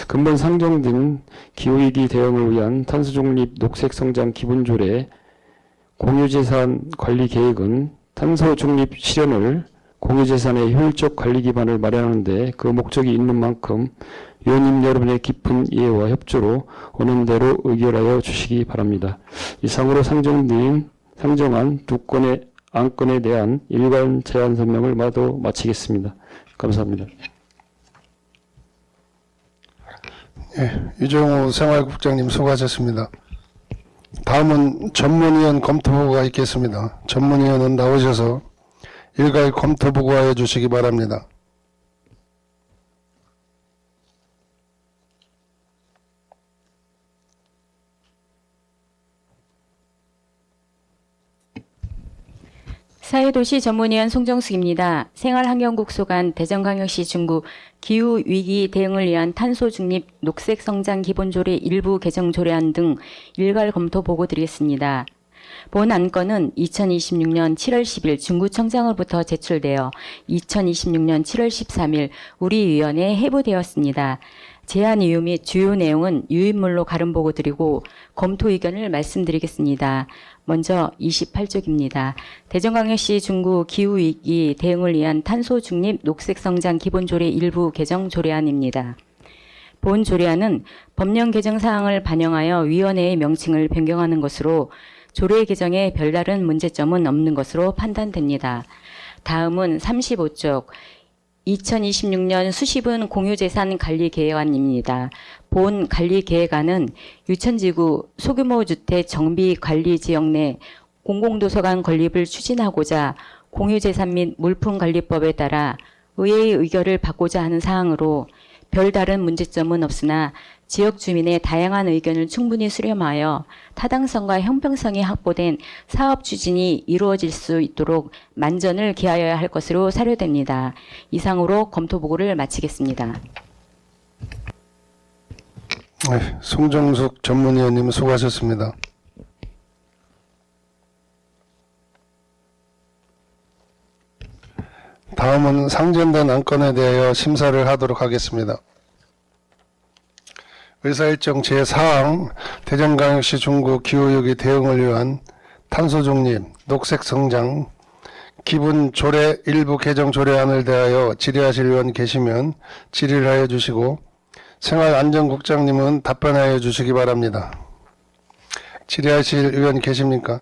근본 상정된 기후위기 대응을 위한 탄소중립 녹색성장 기본조례 공유재산 관리 계획은 탄소중립 실현을 공유재산의 효율적 관리 기반을 마련하는 데 그 목적이 있는 만큼 위원님 여러분의 깊은 이해와 협조로 오는 대로 의결하여 주시기 바랍니다. 이상으로 상정한 두 건의 안건에 대한 일괄 제안 설명을 마저 마치겠습니다. 감사합니다. 유정우 생활국장님 수고하셨습니다. 다음은 전문위원 검토보고가 있겠습니다. 전문위원은 나오셔서 일괄 검토보고하여 주시기 바랍니다. 사회도시 전문위원 송정숙입니다. 생활환경국 소관 대전광역시 중구 기후위기 대응을 위한 탄소중립 녹색성장 기본조례 일부 개정 조례안 등 일괄 검토 보고 드리겠습니다. 본 안건은 2026년 7월 10일 중구청장으로부터 제출되어 2026년 7월 13일 우리 위원회에 해부되었습니다. 제안 이유 및 주요 내용은 유인물로 가름 보고 드리고 검토 의견을 말씀드리겠습니다. 먼저 28쪽입니다. 대전광역시 중구 기후위기 대응을 위한 탄소중립 녹색성장 기본조례 일부 개정 조례안입니다. 본 조례안은 법령 개정 사항을 반영하여 위원회의 명칭을 변경하는 것으로 조례 개정에 별다른 문제점은 없는 것으로 판단됩니다. 다음은 35쪽 2026년 수시분 공유재산 관리계획안입니다. 본 관리계획안은 유천지구 소규모 주택 정비 관리 지역 내 공공도서관 건립을 추진하고자 공유재산 및 물품관리법에 따라 의회의 의결을 받고자 하는 사항으로 별다른 문제점은 없으나 지역 주민의 다양한 의견을 충분히 수렴하여 타당성과 형평성이 확보된 사업 추진이 이루어질 수 있도록 만전을 기하여야 할 것으로 사료됩니다. 이상으로 검토 보고를 마치겠습니다. 송정숙 전문위원님 수고하셨습니다. 다음은 상정된 안건에 대하여 심사를 하도록 하겠습니다. 의사일정 제4항 대전광역시 중구 기후위기 대응을 위한 탄소중립, 녹색성장, 기본 조례 일부 개정 조례안을 대하여 질의하실 의원 계시면 질의를 하여 주시고 생활안전국장님은 답변하여 주시기 바랍니다. 질의하실 의원 계십니까?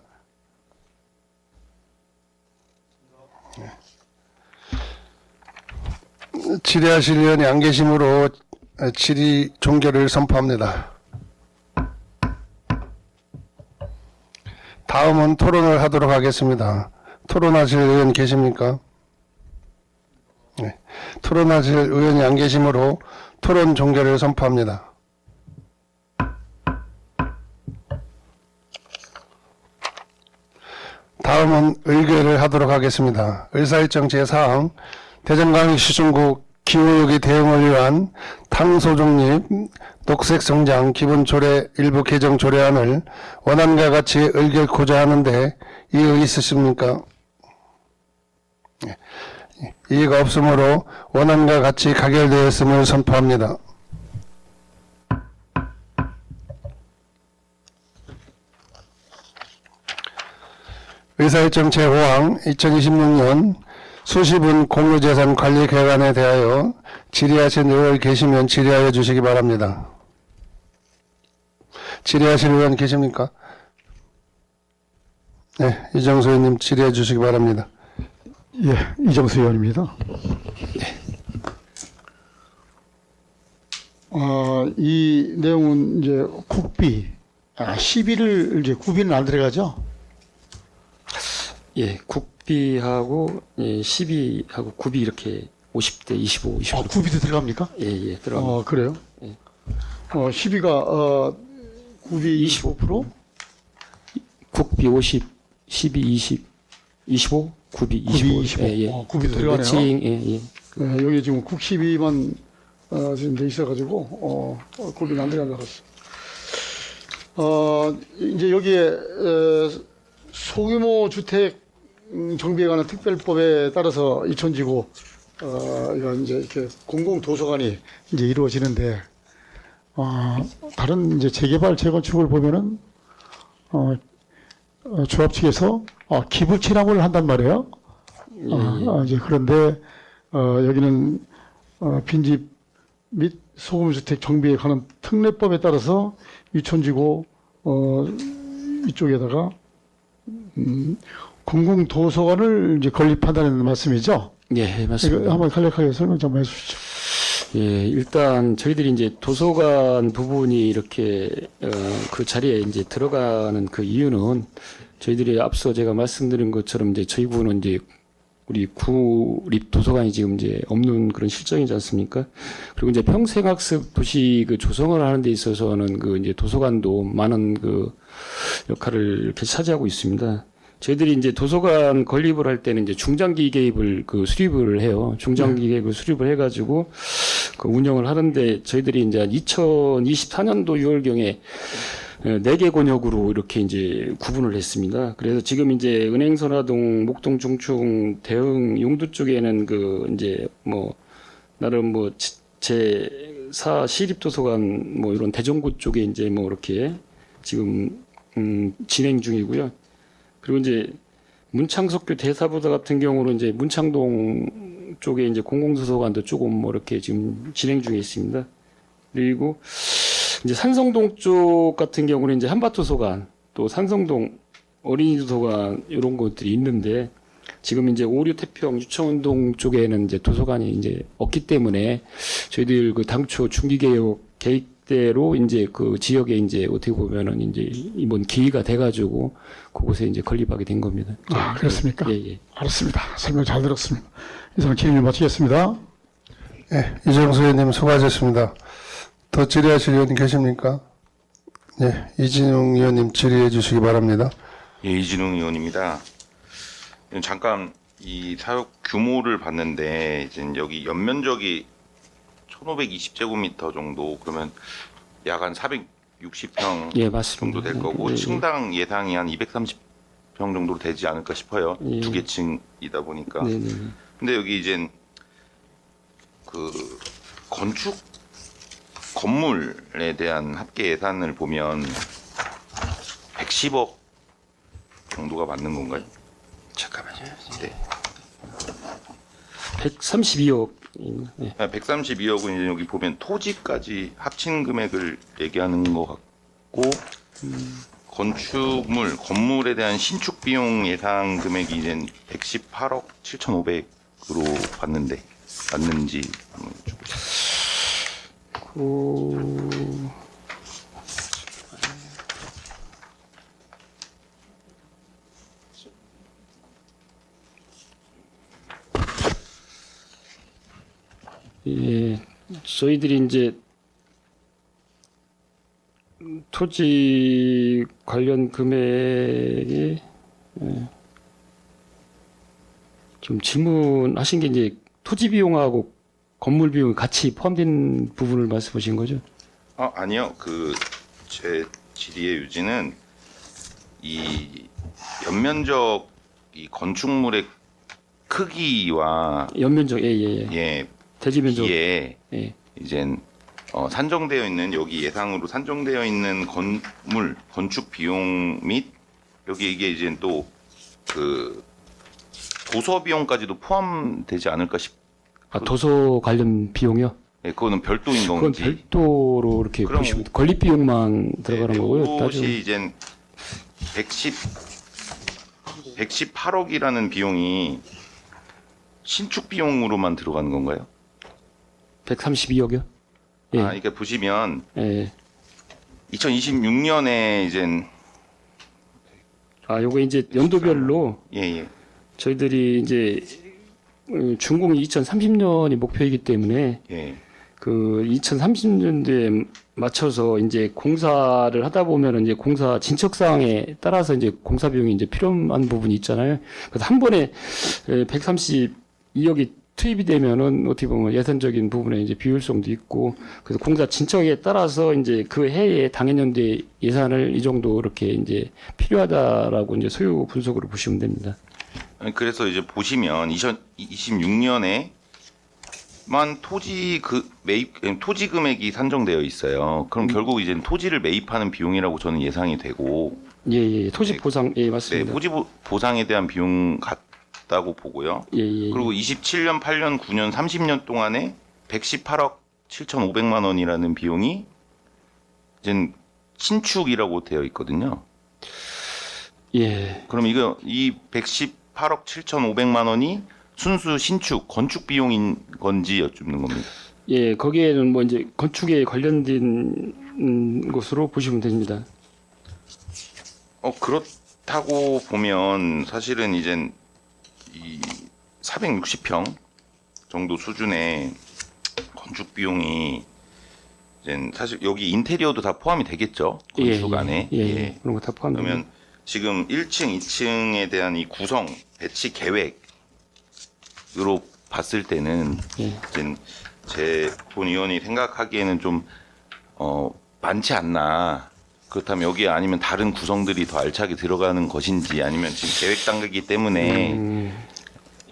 네. 질의하실 의원이 안 계시므로 질의 종결을 선포합니다. 다음은 토론을 하도록 하겠습니다. 토론하실 의원 계십니까? 네. 토론하실 의원이 안 계시므로 토론 종결을 선포합니다. 다음은 의결을 하도록 하겠습니다. 의사일정 제4항 대전광역시 중구 기후위기 대응을 위한 탄소 중립 녹색 성장 기본조례 일부 개정 조례안을 원안과 같이 의결코자 하는데 이의 있으십니까? 예. 이의가 없으므로 원안과 같이 가결되었음을 선포합니다. 의사일정 제5항 2026년 수시분 공유재산 관리 개관에 대하여 질의하신 의원 계시면 질의하여 주시기 바랍니다. 질의하실 의원 계십니까? 네, 이정수 의원님 질의해 주시기 바랍니다. 예, 이정수 의원입니다. 이 내용은 이제 국비, 시비를 이제 구비는 안 들어가죠? 예, 국비하고 예, 12하고 9비 이렇게 50대 25, 25. 구비도 들어갑니까? 예, 예, 들어갑니다. 그래요? 예. 시비가 구비 25%? 국비 50, 12, 20, 25, 구비 25. 25. 예, 예. 구비도 들어가네요. 매칭, 예, 예. 네, 여기 지금 국시비만 지금 돼 있어가지고 구비는 안 들어간 줄 알았어. 이제 여기에 소규모 주택 정비에 관한 특별법에 따라서 이천지구 이건 이제 이렇게 공공 도서관이 이제 이루어지는데 다른 이제 재개발 재건축을 보면은 조합 측에서 기부 체납을 한단 말이에요. 이제 그런데 여기는 빈집 및 소규모주택 정비에 관한 특례법에 따라서 유천지구 이쪽에다가 공공 도서관을 이제 건립한다는 말씀이죠. 예, 맞습니다. 이거 한번 간략하게 설명 좀 해주시죠. 예, 일단 저희들이 이제 도서관 부분이 이렇게 그 자리에 이제 들어가는 그 이유는 저희들이 앞서 제가 말씀드린 것처럼 이제 저희 부는 이제 우리 구립 도서관이 지금 이제 없는 그런 실정이지 않습니까? 그리고 이제 평생학습 도시 그 조성을 하는 데 있어서는 그 이제 도서관도 많은 그 역할을 이렇게 차지하고 있습니다. 저희들이 이제 도서관 건립을 할 때는 이제 중장기 계획을 그 수립을 해요. 중장기 계획을 수립을 해가지고 그 운영을 하는데 저희들이 이제 2024년도 6월경에 4개 권역으로 이렇게 이제 구분을 했습니다. 그래서 지금 이제 은행선화동, 목동 중충, 대흥, 용두 쪽에는 그 이제 뭐 나름 뭐 제4 시립도서관 뭐 이런 대전구 쪽에 이제 뭐 이렇게 지금 진행 중이고요. 그리고 이제 문창석교 대사부다 같은 경우는 이제 문창동 쪽에 이제 공공도서관도 조금 뭐 이렇게 지금 진행 중에 있습니다. 그리고 이제 산성동 쪽 같은 경우는 이제 한밭도서관, 또 산성동 어린이도서관 이런 것들이 있는데 지금 이제 오류 태평 유청운동 쪽에는 이제 도서관이 이제 없기 때문에 저희들 그 당초 중기개혁 계획대로 이제 그 지역에 이제 어떻게 보면은 이제 이번 기회가 돼가지고 그곳에 이제 건립하게 된 겁니다. 그렇습니까? 예, 예. 알았습니다. 설명 잘 들었습니다. 이상 질의를 마치겠습니다. 네, 이정수 의원님 수고하셨습니다. 더 질의하실 의원님 계십니까? 네, 이진웅 의원님 질의해 주시기 바랍니다. 예, 이진웅 의원입니다. 잠깐 이 사역 규모를 봤는데 이제 여기 연면적이 1,520제곱미터 정도 그러면 약 한 460평 예, 맞습니다. 정도 될 거고 예, 예. 층당 예상이 한 230평 정도로 되지 않을까 싶어요. 예. 두 개 층이다 보니까. 네, 네. 근데 여기 이제 그 건축 건물에 대한 합계 예산을 보면 110억 정도가 맞는 건가요? 잠깐만요. 네. 132억. 예. 132억은 이제 여기 보면 토지까지 합친 금액을 얘기하는 것 같고 건축물 건물에 대한 신축 비용 예상 금액이 이제 118억 7,500 봤는데 맞는지 한번 여쭤보겠습니다. 예, 저희들이 이제 토지 관련 금액이 좀 질문하신 게 이제 토지 비용하고 건물 비용이 같이 포함된 부분을 말씀하신 거죠? 아니요. 제 질의의 유지는 이 연면적 이 건축물의 크기와 연면적, 예, 대지 면적, 기에 예, 이젠 산정되어 있는 여기 예상으로 산정되어 있는 건물 건축 비용 및 여기 이게 이제 또 그 도서 비용까지도 포함되지 않을까 도서 관련 비용이요? 예, 그거는 별도인 그건 건지. 별도로 이렇게 그럼 보시면 건립 비용만 들어가는 거고요. 이것이 따지면 이젠 118억이라는 비용이 신축 비용으로만 들어가는 건가요? 132억이요? 예, 그러니까 보시면 예. 2026년에 이젠 요거 이제 연도별로 예. 저희들이 이제 준공이 2030년이 목표이기 때문에 예. 그 2030년도에 맞춰서 이제 공사를 하다 보면은 이제 공사 진척 사항에 따라서 이제 공사 비용이 이제 필요한 부분이 있잖아요. 그래서 한 번에 132억이 투입이 되면은 어떻게 보면 예산적인 부분에 이제 비효율성도 있고, 그래서 공사 진척에 따라서 이제 그 해에 당해년도에 예산을 이 정도 이렇게 이제 필요하다라고 이제 소요 분석으로 보시면 됩니다. 그래서 이제 보시면 2026년에만 토지 금액이 산정되어 있어요. 그럼 결국 이제 토지를 매입하는 비용이라고 저는 예상이 되고, 예. 토지 보상, 예, 네, 맞습니다. 토지 보상에 대한 비용 같다고 보고요. 예. 그리고 27년, 8년, 9년, 30년 동안에 118억 7,500만 원이라는 비용이 이제 신축이라고 되어 있거든요. 예. 그럼 이 118억 7,500만 원이 순수 신축, 건축 비용인 건지 여쭙는 겁니다. 예, 거기에는 뭐 이제 건축에 관련된 것으로 보시면 됩니다. 그렇다고 보면 사실은 이젠 이 460평 정도 수준의 건축 비용이 이젠 사실 여기 인테리어도 다 포함이 되겠죠. 건축 안에. 예. 그런 거 다 포함되면. 그러면 지금 1층, 2층에 대한 이 구성, 배치 계획으로 봤을 때는 예. 이제 본 의원이 생각하기에는 좀 많지 않나. 그렇다면 여기에 아니면 다른 구성들이 더 알차게 들어가는 것인지 아니면 지금 계획 단계이기 때문에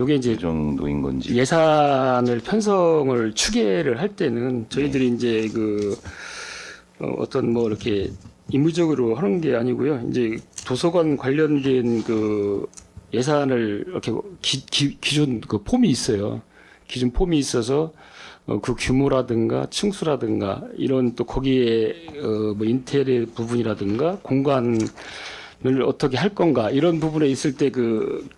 요게 이제 이 정도인 건지. 예산을 편성을 추계를 할 때는 저희들이 이제 어떤 뭐 이렇게 임무적으로 하는 게 아니고요. 이제 도서관 관련된 그 예산을 이렇게 기준 그 폼이 있어요. 기준 폼이 있어서 그 규모라든가 층수라든가 이런 또 거기에 뭐 인테리어 부분이라든가 공간을 어떻게 할 건가 이런 부분에 있을 때 그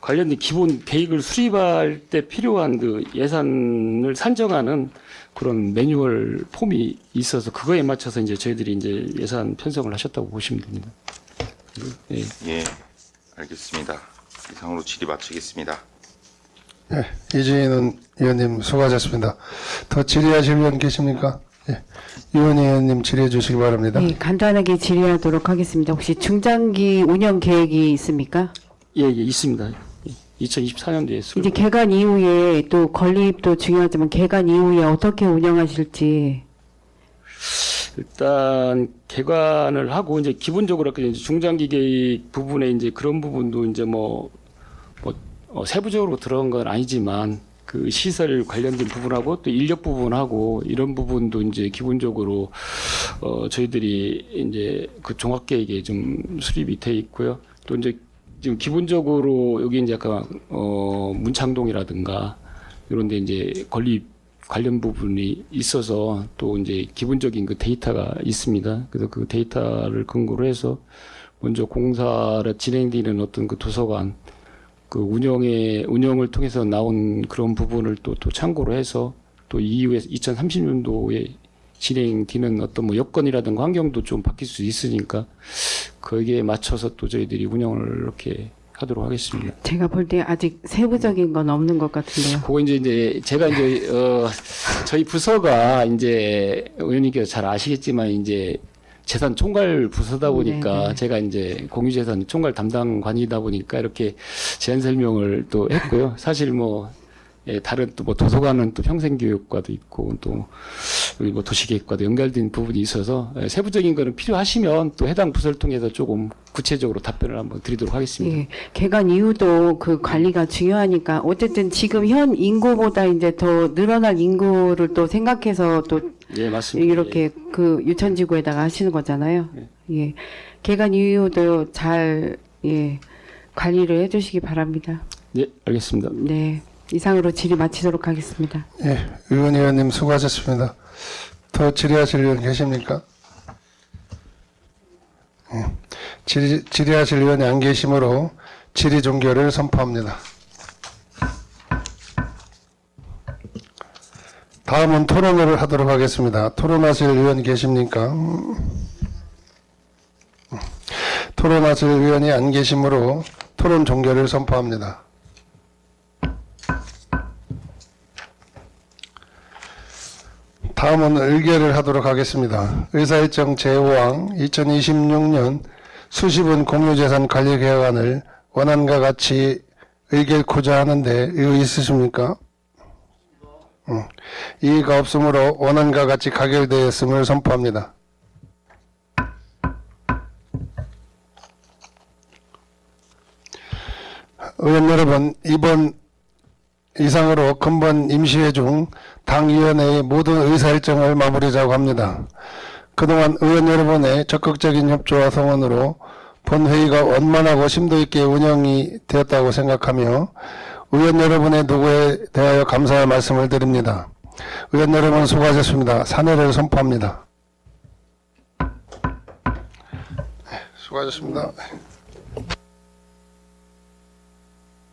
관련된 기본 계획을 수립할 때 필요한 그 예산을 산정하는 그런 매뉴얼 폼이 있어서 그거에 맞춰서 이제 저희들이 이제 예산 편성을 하셨다고 보시면 됩니다. 예. 예, 알겠습니다. 이상으로 질의 마치겠습니다. 예, 이주인 의원님 수고하셨습니다. 더 질의하실 의원 계십니까? 예, 이원 의원님 질의해 주시기 바랍니다. 네, 간단하게 질의하도록 하겠습니다. 혹시 중장기 운영 계획이 있습니까? 예, 있습니다. 2024년도에 이제 개관 이후에 또 건립도 중요하지만 개관 이후에 어떻게 운영하실지. 일단 개관을 하고 이제 기본적으로 이제 중장기 계획 부분에 이제 그런 부분도 이제 세부적으로 들어간 건 아니지만 그 시설 관련된 부분하고 또 인력 부분하고 이런 부분도 이제 기본적으로 저희들이 이제 그 종합 계획에 좀 수립이 돼 있고요. 또 이제 지금 기본적으로 여기 이제 약간 문창동이라든가 이런 데 이제 건립 관련 부분이 있어서 또 이제 기본적인 그 데이터가 있습니다. 그래서 그 데이터를 근거로 해서 먼저 공사를 진행되는 어떤 그 도서관 그 운영을 통해서 나온 그런 부분을 또 참고로 해서 또 이후에 2030년도에 진행되는 어떤 뭐 여건이라든가 환경도 좀 바뀔 수 있으니까 거기에 맞춰서 또 저희들이 운영을 이렇게 하도록 하겠습니다. 제가 볼 때 아직 세부적인 건 없는 것 같은데요. 그거 이제 제가 이제 저희 부서가 이제 의원님께서 잘 아시겠지만 이제 재산 총괄 부서다 보니까 네네. 제가 이제 공유재산 총괄 담당관이다 보니까 이렇게 제안 설명을 또 했고요. 사실 뭐 예, 다른 또 뭐 도서관은 또 평생교육과도 있고 또 우리 뭐 도시계획과도 연결된 부분이 있어서 예, 세부적인 거는 필요하시면 또 해당 부서를 통해서 조금 구체적으로 답변을 한번 드리도록 하겠습니다. 예, 개관 이후도 그 관리가 중요하니까 어쨌든 지금 현 인구보다 이제 더 늘어날 인구를 또 생각해서 또 예, 맞습니다. 이렇게 그 유천지구에다가 하시는 거잖아요. 예, 개관 이후도 잘 예, 관리를 해주시기 바랍니다. 예, 알겠습니다. 네, 이상으로 질의 마치도록 하겠습니다. 예, 의원님 수고하셨습니다. 더 질의하실 의원 계십니까? 예, 질의하실 의원이 안 계시므로 질의 종결을 선포합니다. 다음은 토론을 하도록 하겠습니다. 토론하실 의원 계십니까? 토론하실 의원이 안 계시므로 토론 종결을 선포합니다. 다음은 의결을 하도록 하겠습니다. 의사일정 제5항 2026년 수시분 공유재산 관리 개혁안을 원안과 같이 의결코자 하는데 이의 있으십니까? 이의가 없으므로 원안과 같이 가결되었음을 선포합니다. 의원 여러분, 이번 이상으로 근본 임시회 중 당위원회의 모든 의사일정을 마무리하자고 합니다. 그동안 의원 여러분의 적극적인 협조와 성원으로 본회의가 원만하고 심도 있게 운영이 되었다고 생각하며 의원 여러분의 노고에 대하여 감사의 말씀을 드립니다. 의원 여러분 수고하셨습니다. 사내를 선포합니다. 수고하셨습니다.